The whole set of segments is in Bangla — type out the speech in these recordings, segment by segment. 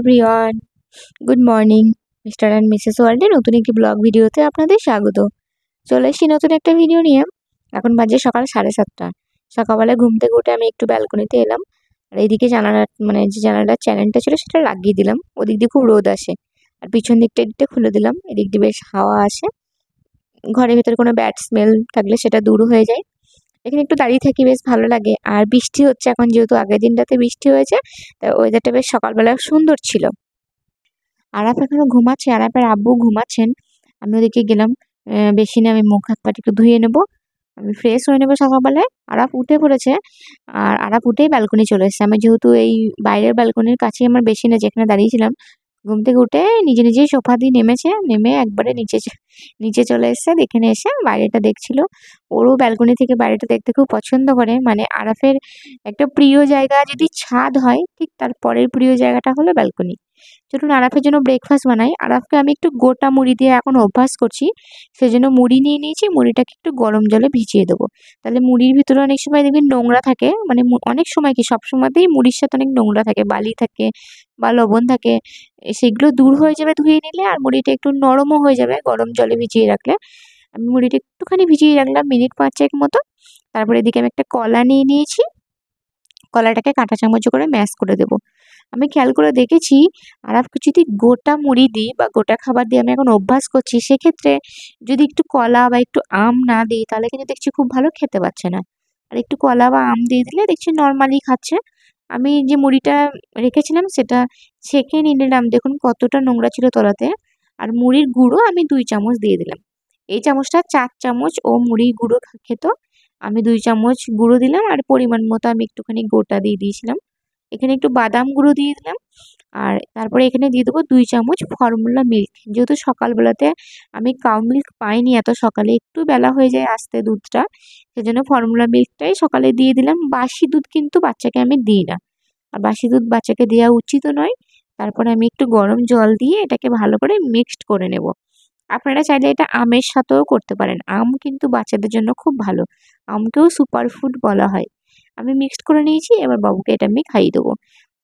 Everyone, good morning. Mister and Mrs ওয়ার্ল্ডের নতুন একটি ব্লগ ভিডিওতে আপনাদের স্বাগত। চলে এসেছি নতুন একটা ভিডিও নিয়ে। এখন বাজে সকাল 7:30। সকালবেলা ঘুম থেকে উঠে আমি একটু ব্যালকনিতে এলাম। আর এইদিকে জানালা যে জানালার চ্যানেলটা ছিল সেটা লাগিয়ে দিলাম। ওদিক দিয়ে খুব রোদ আসে। আর পিছন দিকটা এদিকটা খুলে দিলাম, এদিক দিয়ে বেশ হাওয়া আসে। ঘরের ভেতরে কোনো ব্যাড স্মেল থাকলে সেটা দূর হয়ে যায়। এখানে একটু দাঁড়িয়ে থাকি, বেশ ভালো লাগে। আর বৃষ্টি হচ্ছে এখন, যেহেতু আগের দিনটাতে বৃষ্টি হয়েছে, তাই ওয়েদারটা বেশ সকালবেলা সুন্দর ছিল। আরাফ এখনো ঘুমাচ্ছে, আরাফের আব্বু ঘুমাচ্ছেন। আমি ওদিকে গেলাম। বেসিনে আমি মুখ হাত পাটি একটু ধুয়ে নেবো, আমি ফ্রেশ হয়ে নেবো সকালবেলায়। আরাফ উঠে পড়েছে। আর আরাফ উঠেই ব্যালকনি চলে এসেছে। আমি যেহেতু এই বাইরের ব্যালকনির কাছেই আমার বেসিনে যেখানে দাঁড়িয়েছিলাম, ঘুম থেকে উঠে নিজে নিজেই সোফা দিয়ে নেমেছে, নেমে একবারে নিচে চলে এসেছে। এখানে এসে বাইরেটা দেখছিল। ওরও ব্যালকনি থেকে বাইরেটা দেখতে খুব পছন্দ করে। মানে আরাফের একটা প্রিয় জায়গা যদি ছাদ হয়, ঠিক তার পরের প্রিয় জায়গাটা হলো ব্যালকনি। চলুন আরাফের জন্য ব্রেকফাস্ট বানাই। আরাফকে আমি একটু গোটা মুড়ি দিয়ে এখন অভ্যাস করছি, সেজন্য মুড়ি নিয়ে নিয়েছি। মুড়িটাকে একটু গরম জলে ভিজিয়ে দেবো। তাহলে মুড়ির ভিতরে অনেক সময় দেখবেন নোংরা থাকে, মানে অনেক সময় কি সব সময়তেই মুড়ির সাথে অনেক নোংরা থাকে, বালি থাকে বা লবণ থাকে। সেগুলো দূর হয়ে যাবে ধুয়ে নিলে, আর মুড়িটা একটু নরমও হয়ে যাবে গরম জলে ভিজিয়ে রাখলে। আমি মুড়িটা একটুখানি ভিজিয়ে রাখলাম মিনিট 5 মতো। তারপরে এদিকে আমি একটা কলা নিয়ে নিয়েছি। কলাটাকে কাঁটা চামচ করে ম্যাশ করে দেবো। আমি খেয়াল করে দেখেছি, আরাফকে যদি গোটা মুড়ি দিই বা গোটা খাবার দিয়ে আমি এখন অভ্যাস করছি, সেক্ষেত্রে যদি একটু কলা বা একটু আম না দিই, তাহলে কিন্তু দেখছি খুব ভালো খেতে পারছে না। আর একটু কলা বা আম দিয়ে দিলে দেখছি নর্মালি খাচ্ছে। আমি যে মুড়িটা রেখেছিলাম সেটা ছেঁকে নিয়ে নিলাম, দেখুন কতটা নোংরা ছিল তলাতে। আর মুড়ির গুঁড়ো আমি 2 চামচ দিয়ে দিলাম। এই চামচটা 4 চামচ ও মুড়ির গুঁড়ো খেত। আমি 2 চামচ গুঁড়ো দিলাম, আর পরিমাণ মতো আমি একটুখানি গোটা দিয়ে দিয়েছিলাম। এখানে একটু বাদাম গুঁড়ো দিয়ে দিলাম। আর তারপরে এখানে দিয়ে দেবো 2 চামচ ফর্মুলা মিল্ক। যেহেতু সকালবেলাতে আমি কাউ মিল্ক পাইনি, এত সকালে একটু বেলা হয়ে যায় আসতে দুধটা, সেজন্য ফর্মুলা মিল্কটাই সকালে দিয়ে দিলাম। বাসি দুধ কিন্তু বাচ্চাকে আমি দিই না, আর বাসি দুধ বাচ্চাকে দেওয়া উচিতও নয়। তারপরে আমি একটু গরম জল দিয়ে এটাকে ভালো করে মিক্সড করে নেব। আপনারা চাইলে এটা আমের সাথেও করতে পারেন। আম কিন্তু বাচ্চাদের জন্য খুব ভালো। আমকেও সুপার ফুড বলা হয়। আমি মিক্সড করে নিয়েছি, এবার বাবুকে এটা আমি খাইয়ে দেবো।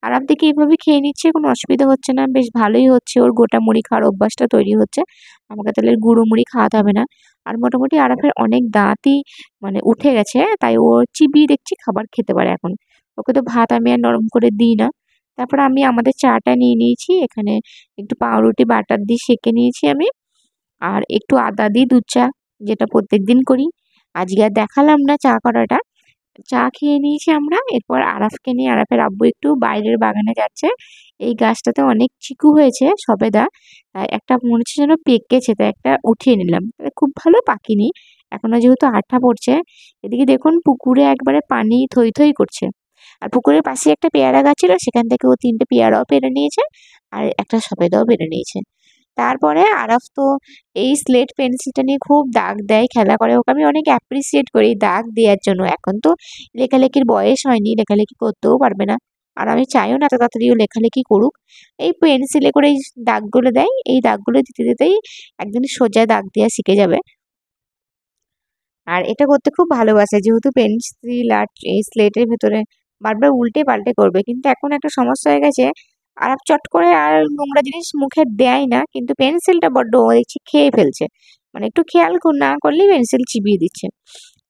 আরাম থেকে এভাবে খেয়ে নিচ্ছে, কোনো অসুবিধা হচ্ছে না, বেশ ভালোই হচ্ছে। ওর গোটা মুড়ি খাওয়ার অভ্যাসটা তৈরি হচ্ছে। আমাকে তাহলে গুঁড়ো মুড়ি খাওয়াতে হবে না। আর মোটামুটি আরাফের অনেক দাঁতই মানে উঠে গেছে, তাই ও চিবিয়ে দেখছি খাবার খেতে পারে এখন। ওকে তো ভাত আমি আর নরম করে দিই না। তারপর আমি আমাদের চাটা নিয়ে নিয়েছি। এখানে একটু পাউরুটি বাটার দিয়ে সেঁকে নিয়েছি আমি। আর একটু আদা দিয়ে দুধ চা, যেটা প্রত্যেকদিন করি। আজকে আর দেখালাম না চা করাটা। চা খেয়ে নিয়েছি আমরা। এরপর আরাফকে নিয়ে, আরাফের আব্বু একটু বাইরের বাগানে যাচ্ছে। এই গাছটাতে অনেক চিকু হয়েছে সবেদা, তাই একটা মনে হচ্ছে যেন পেকেছে, তাই একটা উঠিয়ে নিলাম। খুব ভালো পাকেনি এখনো, যেহেতু আঠা পড়ছে। এদিকে দেখুন পুকুরে একবারে পানি থই থই করছে। আর পুকুরের পাশে একটা পেয়ারা গাছ ছিল, সেখান থেকে ও 3টে পেয়ারাও পেরে নিয়েছে, আর একটা সবেদাও পেরে নিয়েছে। তারপরে আরাফ তো এই স্লেট পেন্সিলটা নিয়ে খুব দাগ দেয়, খেলা করে। ওকে আমি অনেক অ্যাপ্রিসিয়েট করি দাগ দেওয়ার জন্য। এখন তো লেখালেখির বয়স হয়নি, লেখালেখি করতেও পারবে না। আর আমি চাইও না এত তাড়াতাড়ি ও লেখালেখি করুক। এই পেন্সিলে করে এই দাগগুলো দেয়, এই দাগগুলো দিতে দিতেই একদিন সোজা দাগ দেওয়া শিখে যাবে। আর এটা করতে খুব ভালোবাসে, যেহেতু পেন্সিল আর এই স্লেটের ভেতরে বারবার উল্টে পাল্টে করবে। কিন্তু এখন একটা সমস্যা হয়ে গেছে, আরাপ চট করে আর নোংরা জিনিস মুখে দেয় না, কিন্তু পেন্সিলটা বড্ড ও দেখছি খেয়ে ফেলছে। মানে একটু খেয়াল না করলেই পেন্সিল চিবিয়ে দিচ্ছে।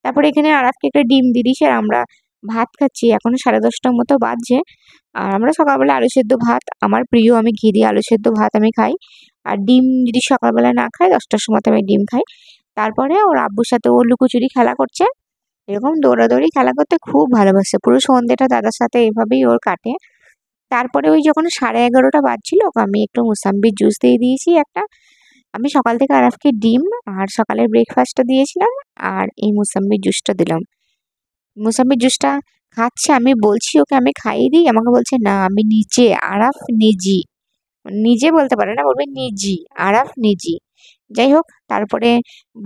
তারপরে এখানে আরাফকে একটা ডিম দিয়ে দিয়েছি, আর আমরা ভাত খাচ্ছি। এখন 10:30টার মতো বাজছে। আর আমরা সকালবেলা আলু সেদ্ধ ভাত আমার প্রিয়, আমি ঘি দিয়ে আলু সেদ্ধ ভাত আমি খাই। আর ডিম যদি সকালবেলা না খাই, 10টার সময় তো আমি ডিম খাই। তারপরে ওর আব্বুর সাথে ও লুকোচুরি খেলা করছে। এরকম দৌড়াদৌড়ি খেলা করতে খুব ভালোবাসে। পুরো সন্ধ্যেটা দাদার সাথে এভাবেই ওর কাটে। তারপরে ওই যখন 11:30টা বাজছিল, ওকে আমি একটু মুসাম্বির জুস দিয়ে দিয়েছি একটা। আমি সকাল থেকে আরাফকে ডিম আর সকালের ব্রেকফাস্টটা দিয়েছিলাম, আর এই মুসাম্বির জুসটা দিলাম। মুসাম্বির জুসটা খাচ্ছে, আমি বলছি ওকে আমি খাইয়ে দিই, আমাকে বলছে না আমি নিজে, আরাফ নিজি, নিজে বলতে পারে না, বলবে নিজি, আরাফ নিজি। যাই হোক, তারপরে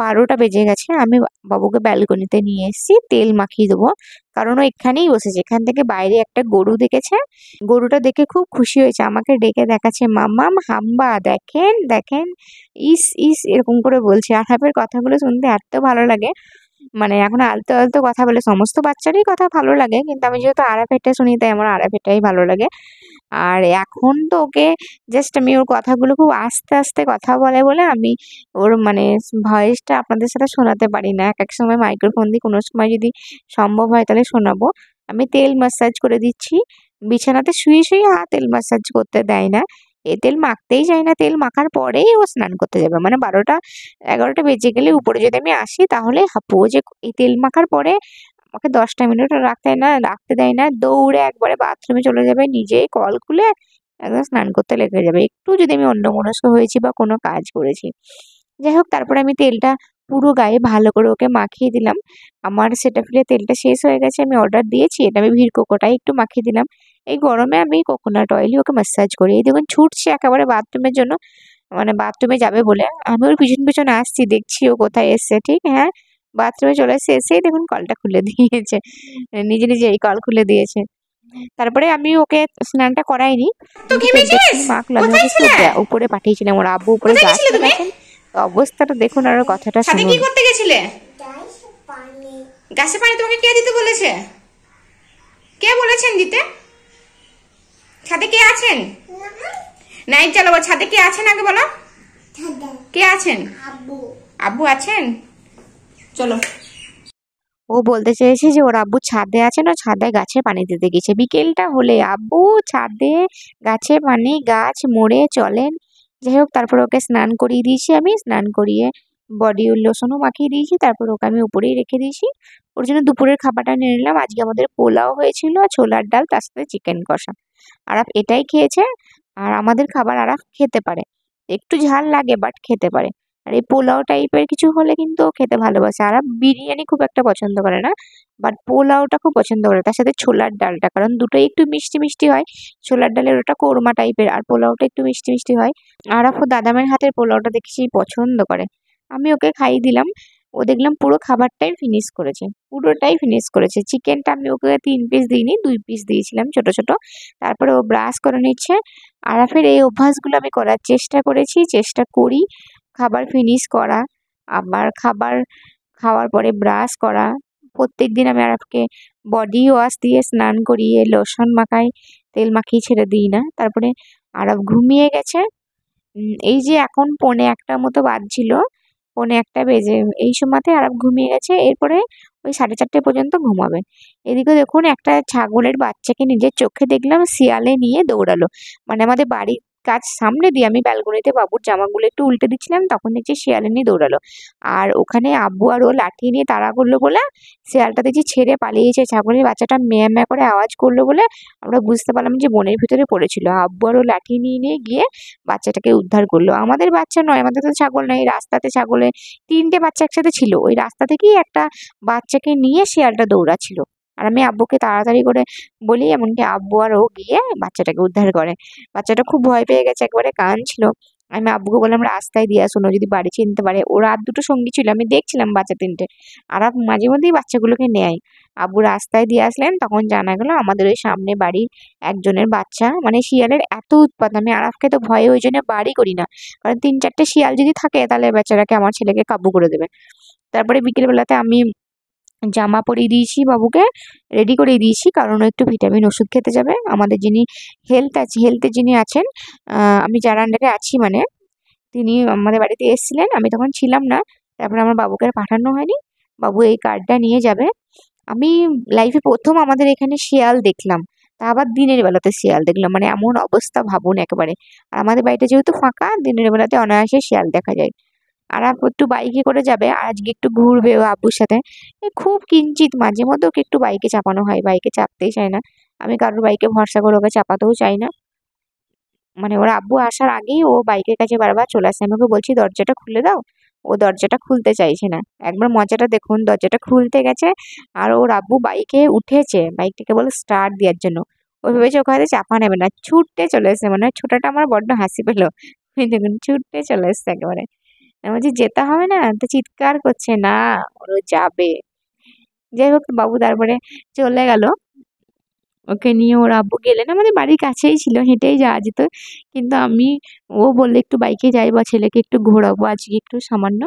12টা বেজে গেছে। আমি বাবুকে ব্যালকনিতে নিয়ে এসেছি, তেল মাখিয়ে দেবো। কারণ ও এখানেই বসেছে, এখান থেকে বাইরে একটা গরু দেখেছে। গরুটা দেখে খুব খুশি হয়েছে, আমাকে ডেকে দেখাচ্ছে, মাম্মাম হাম্বা দেখেন দেখেন, ইস ইস এরকম করে বলছে। আরাফের কথাগুলো শুনতে এত ভালো লাগে। মানে এখন আলতো আলতো কথা বলে, সমস্ত বাচ্চারই কথা ভালো লাগে, কিন্তু আমি যেহেতু আরাফেরটা শুনি, তাই আমার আরাফেরটাই ভালো লাগে। আর এখন তো ওকে জাস্ট আমি ওর কথাগুলো খুব আস্তে আস্তে কথা বলে বলে আমি ওর মানে ভয়েসটা আপনাদের সাথে শোনাতে পারি না। এক সময় মাইক্রোফোন দিয়ে, কোনো সময় যদি সম্ভব হয় তাহলে শোনাবো। আমি তেল ম্যাসাজ করে দিচ্ছি। বিছানাতে শুয়ে শুয়ে তেল ম্যাসাজ করতে দেয় না। তেল মাখতেই চায় না। তেল মাখার পরেই ও স্নান করতে যাবে। মানে 12টা 11টা বেজে গেলে উপরে যদি আমি আসি তাহলে ও যে এই তেল মাখার পরে আমাকে 10টা মিনিট রাখতে দেয় না। দৌড়ে একবারে বাথরুমে চলে যাবে, নিজেই কল খুলে একদম স্নান করতে লেগে যাবে। একটু যদি আমি অন্যমনস্ক হয়েছি বা কোনো কাজ করেছি। যাই হোক, তারপরে আমি তেলটা পুরো গায়ে ভালো করে ওকে মাখিয়ে দিলাম। আমার সেটাফিলের তেলটা শেষ হয়ে গেছে, আমি অর্ডার দিয়েছি। এটা আমি ভিরকোকোটাই একটু মাখিয়ে দিলাম। এই গরমে আমি কোকোনাট অয়েলই ওকে ম্যাসাজ করি। এই দেখুন ছুটছে একেবারে বাথরুমের জন্য, মানে বাথরুমে যাবে বলে। আমি ওর পিছন পিছন আসছি, দেখছি ও কোথায় এসছে। ঠিক হ্যাঁ, বাথরুমে চলে এসে এসেই দেখুন কলটা খুলে দিয়েছে। নিজে নিজে এই কল খুলে দিয়েছে। তারপরে আমি ওকে স্নানটা করাইনি, তো কিন্তু তেলটা ঘেমেছিস? একটুখানি মাখলো। আমি কোথায় ওকে একটু ছিলে? উপরে পাঠিয়েছিলাম। ওর আব্বু উপরে কোথায় গাছ গেছিলে তুমি? লাগাচ্ছেন, তো অবস্থাটা দেখুন আর ওর কথাটা ছাদে কি শুনুন। করতে গেছিলে? গাছে পানি তোমাকে কে দিতে বলেছে? কে বলেছেন দিতে? ছাদে কে আছেন? নাইট জ্বালাবো। ছাদে কে আছেন আগে বলো। কে আছেন? আব্বু আছেন। চলো। ও বলতে চেয়েছে যে ওর আব্বু ছাদে আছেন, ও ছাদে গাছে পানি দিতে গেছে। বিকেলটা হলে আব্বু ছাদে গাছে পানি, গাছ মরে চলেন। যাই হোক, তারপর ওকে স্নান করিয়ে দিয়েছি। আমি স্নান করিয়ে বডি লোশনও মাখিয়ে দিয়েছি। তারপর ওকে আমি উপরেই রেখে দিয়েছি। ওর জন্য দুপুরের খাবারটা নিয়ে নিলাম। আজকে আমাদের পোলাও হয়েছিল, ছোলার ডাল, তার সাথে চিকেন কষা। আরাফ এটাই খেয়েছে। আর আমাদের খাবার আরাফ খেতে পারে, একটু ঝাল লাগে বাট খেতে পারে। আর এই পোলাও টাইপের কিছু হলে কিন্তু ও খেতে ভালোবাসে। আর বিরিয়ানি খুব একটা পছন্দ করে না, বাট পোলাওটা খুব পছন্দ করে, তার সাথে ছোলার ডালটা, কারণ দুটোই একটু মিষ্টি মিষ্টি হয়। ছোলার ডালের ওটা কোরমা টাইপের, আর পোলাওটা একটু মিষ্টি মিষ্টি হয়। আর ও দাদামের হাতের পোলাওটা দেখছি পছন্দ করে। আমি ওকে খাইয়ে দিলাম। ও দেখলাম পুরো খাবারটাই ফিনিশ করেছে, পুরোটাই ফিনিশ করেছে। চিকেনটা আমি ওকে 3 পিস দিইনি, 2 পিস দিয়েছিলাম ছোট ছোট। তারপরে ও ব্রাশ করে নিচ্ছে। আরাফের এই অভ্যাসগুলো আমি করার চেষ্টা করেছি, চেষ্টা করি। খাবার ফিনিশ করা, আবার খাবার খাওয়ার পরে ব্রাশ করা। প্রত্যেকদিন আমি আরাফকে বডি ওয়াশ দিয়ে স্নান করিয়ে লোশন মাখাই, তেল মাখিয়ে ছেড়ে দিই না। তারপরে আরাফ ঘুমিয়ে গেছে। এই যে এখন 1:45 মতো বাজছিল, 1:45 বেজে এই সময়তে আরাফ ঘুমিয়ে গেছে। এরপরে ওই 4:30 পর্যন্ত ঘুমাবে। এদিকে দেখুন, একটা ছাগলের বাচ্চাকে নিজের চোখে দেখলাম শিয়ালে নিয়ে দৌড়ালো। মানে আমাদের বাড়ির কাজ সামনে দিয়ে আমি ব্যালকনিতে বাবুর জামাগুলো একটু উল্টে দিচ্ছিলাম, তখন দেখছি শিয়ালে নিয়ে দৌড়ালো। আর ওখানে আব্বু আর ও লাঠি নিয়ে তাড়া করলো বলে শিয়ালটা দেখছি ছেড়ে পালিয়েছে। ছাগলের বাচ্চাটা ম্যাঁ ম্যাঁ করে আওয়াজ করলো বলে আমরা বুঝতে পারলাম যে বনের ভিতরে পড়েছিল। আব্বু আর ও লাঠি নিয়ে নিয়ে গিয়ে বাচ্চাটাকে উদ্ধার করলো। আমাদের বাচ্চা নয়, আমাদের তো ছাগল নাই, রাস্তাতে ছাগলে 3টে বাচ্চা একসাথে ছিল। ওই রাস্তা থেকেই একটা বাচ্চাকে নিয়ে শিয়ালটা দৌড়াচ্ছিল। আর আমি আব্বুকে তাড়াতাড়ি করে বলি, এমনকি আব্বু আর ও গিয়ে বাচ্চাটাকে উদ্ধার করে। বাচ্চাটা খুব ভয় পেয়ে গেছে, একবারে কাঁদছিল। আমি আব্বুকে বললাম রাস্তায় দিয়ে আসুন, ও যদি বাড়ি চিনতে পারে। ওরা আর দুটো সঙ্গী ছিল, আমি দেখছিলাম বাচ্চা 3টে। আর মাঝে মধ্যেই বাচ্চাগুলোকে নেয়। আব্বু রাস্তায় দিয়ে আসলেন, তখন জানা গেল আমাদের ওই সামনে বাড়ির একজনের বাচ্চা। মানে শিয়ালের এত উৎপাত, আমি আরাফকে তো ভয়ে ওই জন্য বাড়ি করি না, কারণ 3-4টে শিয়াল যদি থাকে তাহলে বেচারাকে, আমার ছেলেকে কাবু করে দেবে। তারপরে বিকেল বেলাতে আমি জামা পরিয়ে দিয়েছি বাবুকে, রেডি করে দিয়েছি, কারণ ও একটু ভিটামিন ওষুধ খেতে যাবে। আমাদের যিনি হেলথে যিনি আছেন, আমি যার আন্ডারে আছি, মানে তিনি আমাদের বাড়িতে এসেছিলেন, আমি তখন ছিলাম না। তারপরে আমার বাবুকে আর পাঠানো হয়নি। বাবু এই কার্ডটা নিয়ে যাবে। আমি লাইফে প্রথম আমাদের এখানে শিয়াল দেখলাম, তা আবার দিনের বেলাতে শিয়াল দেখলাম, মানে এমন অবস্থা ভাবুন একেবারে। আর আমাদের বাড়িটা যেহেতু ফাঁকা, দিনের বেলাতে অনায়াসে শিয়াল দেখা যায়। আর আপু একটু বাইকে করে যাবে, আর আজকে একটু ঘুরবে ও আব্বুর সাথে। খুব কিঞ্চিত মাঝে মধ্যে ওকে একটু বাইকে চাপানো হয়, বাইকে চাপতেই চায় না। আমি কারোর বাইকে ভরসা করে ওকে চাপাতেও চাই না। মানে ওর আব্বু আসার আগেই ও বাইকের কাছে বারবার চলে আসে। আমি ওকে বলছি দরজাটা খুলে দাও, ও দরজাটা খুলতে চাইছে না। একবার মজাটা দেখুন, দরজাটা খুলতে গেছে আর ওর আব্বু বাইকে উঠেছে, বাইকটাকে বলে স্টার্ট দেওয়ার জন্য। ও ভেবেছে ওকে হয়তো চাপা নেবে না, ছুটতে চলে এসেছে। মানে ছোটাটা আমার বড্ড হাসি পেলো। ওই দেখুন ছুটতে চলে এসছে একেবারে। আমি বলছি যেতে হবে না, তো চিৎকার করছে না, ও যাবে। যাই হোক, বাবু তারপরে চলে গেল। ওকে নিয়ে ওর আব্বু গেলেন, আমাদের বাড়ির কাছেই ছিল, হেঁটেই যাওয়া যেত। কিন্তু আমি, ও বললে একটু বাইকে যাই বা ছেলেকে একটু ঘোরাবো আজকে একটু সামান্য।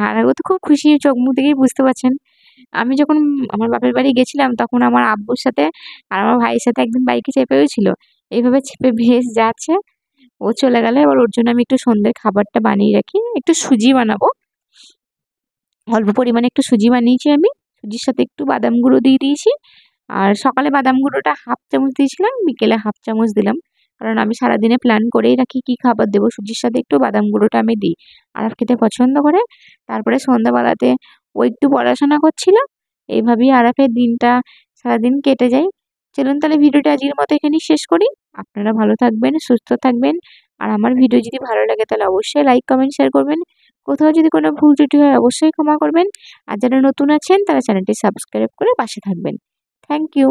আর ও তো খুব খুশি, চোখ মুখ দেখেই বুঝতে পারছেন। আমি যখন আমার বাপের বাড়ি গেছিলাম তখন আমার আব্বুর সাথে আর আমার ভাইয়ের সাথে একদিন বাইকে চেপেও ছিল। এইভাবে চেপে ভেস যাচ্ছে, ও চলে গেলে এবার ওর জন্য আমি একটু সন্ধ্যের খাবারটা বানিয়ে রাখি, একটু সুজি বানাবো, অল্প পরিমাণে একটু সুজি বানিয়েছি আমি, সুজির সাথে একটু বাদাম গুঁড়ো দিয়ে দিয়েছি। আর সকালে বাদাম গুঁড়োটা হাফ চামচ দিয়েছিলাম, বিকেলে হাফ চামচ দিলাম, কারণ আমি সারাদিনে প্ল্যান করেই রাখি কি খাবার দেবো, সুজির সাথে একটু বাদাম গুঁড়োটা আমি দিই, আরাফ খেতে পছন্দ করে। তারপরে সন্ধ্যাবেলাতে ও একটু পড়াশোনা করছিল, এইভাবেই আরাফের দিনটা সারাদিন কেটে যায়। চলুন তাহলে ভিডিওটা আজকের মতো এখানেই শেষ করি। আপনারা ভালো থাকবেন, সুস্থ থাকবেন, আর আমার ভিডিও যদি ভালো লাগে তাহলে অবশ্যই লাইক কমেন্ট শেয়ার করবেন। কোথাও যদি কোনো ভুল ত্রুটি হয় অবশ্যই ক্ষমা করবেন। আর যারা নতুন আছেন তারা চ্যানেলটি সাবস্ক্রাইব করে পাশে থাকবেন। Thank you.